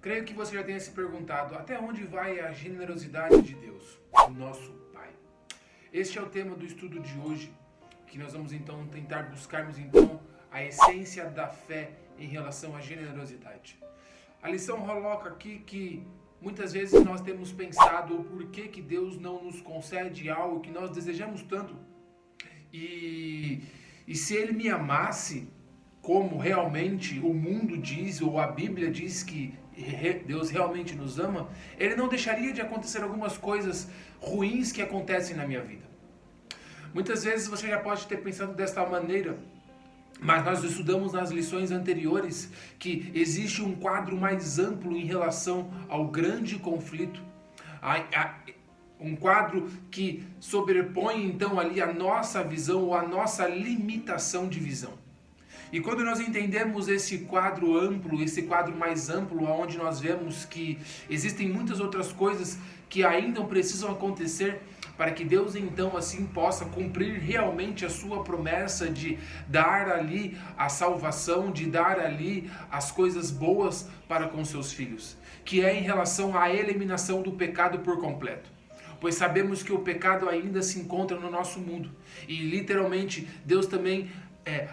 Creio que você já tenha se perguntado até onde vai a generosidade de Deus, o nosso Pai. Este é o tema do estudo de hoje, que nós vamos então tentar buscarmos então a essência da fé em relação à generosidade. A lição coloca aqui que muitas vezes nós temos pensado o porquê que Deus não nos concede algo que nós desejamos tanto. E se Ele me amasse, como realmente o mundo diz, ou a Bíblia diz que Deus realmente nos ama, Ele não deixaria de acontecer algumas coisas ruins que acontecem na minha vida. Muitas vezes você já pode ter pensado desta maneira, mas nós estudamos nas lições anteriores que existe um quadro mais amplo em relação ao grande conflito. Um quadro que sobrepõe então ali a nossa visão ou a nossa limitação de visão. E quando nós entendemos esse quadro amplo, esse quadro mais amplo, onde nós vemos que existem muitas outras coisas que ainda precisam acontecer para que Deus então assim possa cumprir realmente a sua promessa de dar ali a salvação, de dar ali as coisas boas para com seus filhos, que é em relação à eliminação do pecado por completo. Pois sabemos que o pecado ainda se encontra no nosso mundo e literalmente Deus também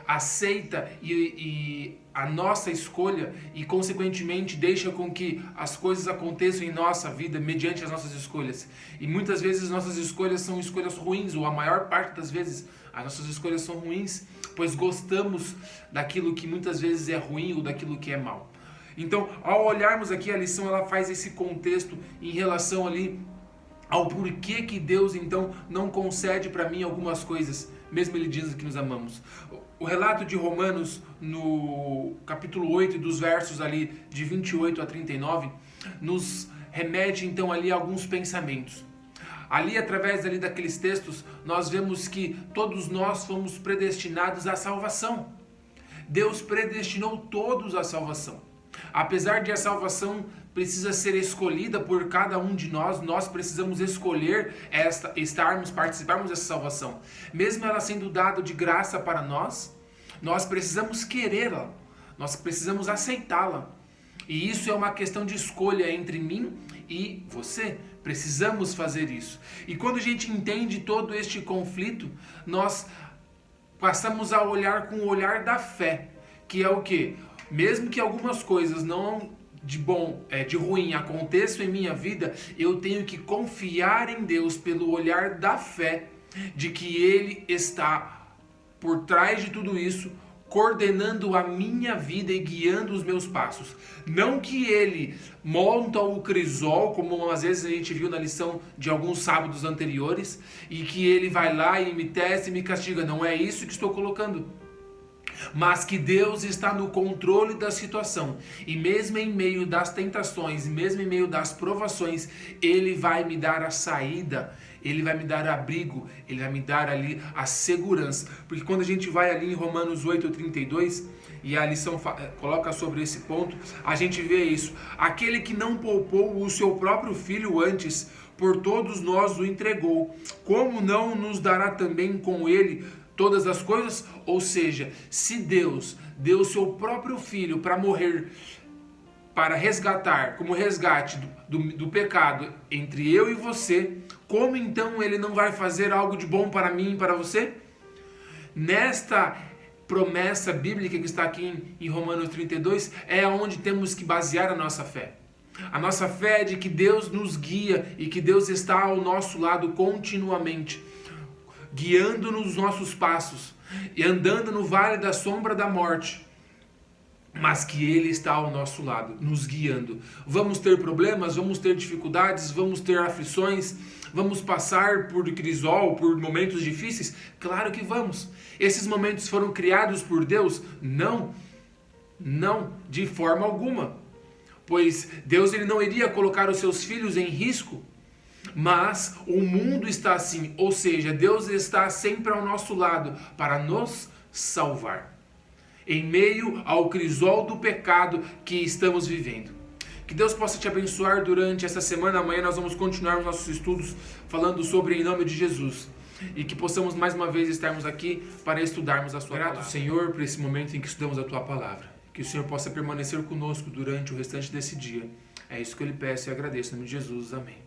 aceita e a nossa escolha e consequentemente deixa com que as coisas aconteçam em nossa vida mediante as nossas escolhas. E muitas vezes nossas escolhas são escolhas ruins, ou a maior parte das vezes as nossas escolhas são ruins, pois gostamos daquilo que muitas vezes é ruim ou daquilo que é mal. Então, ao olharmos aqui a lição, ela faz esse contexto em relação ali ao porquê que Deus então não concede para mim algumas coisas, mesmo Ele diz que nos amamos. O relato de Romanos, no capítulo 8, dos versos ali de 28 a 39, nos remete então ali a alguns pensamentos. Ali, através ali daqueles textos, nós vemos que todos nós fomos predestinados à salvação. Deus predestinou todos à salvação. Apesar de a salvação precisa ser escolhida por cada um de nós, nós precisamos escolher participarmos dessa salvação. Mesmo ela sendo dada de graça para nós, nós precisamos querê-la, nós precisamos aceitá-la. E isso é uma questão de escolha entre mim e você. Precisamos fazer isso. E quando a gente entende todo este conflito, nós passamos a olhar com o olhar da fé, que é o quê? Mesmo que algumas coisas não de ruim aconteçam em minha vida, eu tenho que confiar em Deus pelo olhar da fé, de que Ele está por trás de tudo isso, coordenando a minha vida e guiando os meus passos. Não que Ele monta o crisol, como às vezes a gente viu na lição de alguns sábados anteriores, e que Ele vai lá e me testa e me castiga. Não é isso que estou colocando. Mas que Deus está no controle da situação, e mesmo em meio das tentações, mesmo em meio das provações, Ele vai me dar a saída, Ele vai me dar abrigo, Ele vai me dar ali a segurança. Porque quando a gente vai ali em Romanos 8:32, e a lição coloca sobre esse ponto, a gente vê isso: aquele que não poupou o seu próprio filho antes, por todos nós o entregou, como não nos dará também com ele todas as coisas? Ou seja, se Deus deu o seu próprio filho para morrer, para resgatar, como resgate do pecado entre eu e você, como então Ele não vai fazer algo de bom para mim e para você? Nesta promessa bíblica que está aqui em Romanos 32, é onde temos que basear a nossa fé. A nossa fé é de que Deus nos guia e que Deus está ao nosso lado continuamente, guiando nos nossos passos e andando no vale da sombra da morte, mas que Ele está ao nosso lado, nos guiando. Vamos ter problemas, vamos ter dificuldades, vamos ter aflições, vamos passar por crisol, por momentos difíceis? Claro que vamos. Esses momentos foram criados por Deus? Não, de forma alguma. Pois Deus ele não iria colocar os seus filhos em risco. Mas o mundo está assim, ou seja, Deus está sempre ao nosso lado para nos salvar, em meio ao crisol do pecado que estamos vivendo. Que Deus possa te abençoar durante essa semana. Amanhã nós vamos continuar os nossos estudos falando sobre em nome de Jesus. E que possamos mais uma vez estarmos aqui para estudarmos a sua palavra. Grato, Senhor, por esse momento em que estudamos a Tua palavra. Que o Senhor possa permanecer conosco durante o restante desse dia. É isso que eu lhe peço e agradeço. Em nome de Jesus. Amém.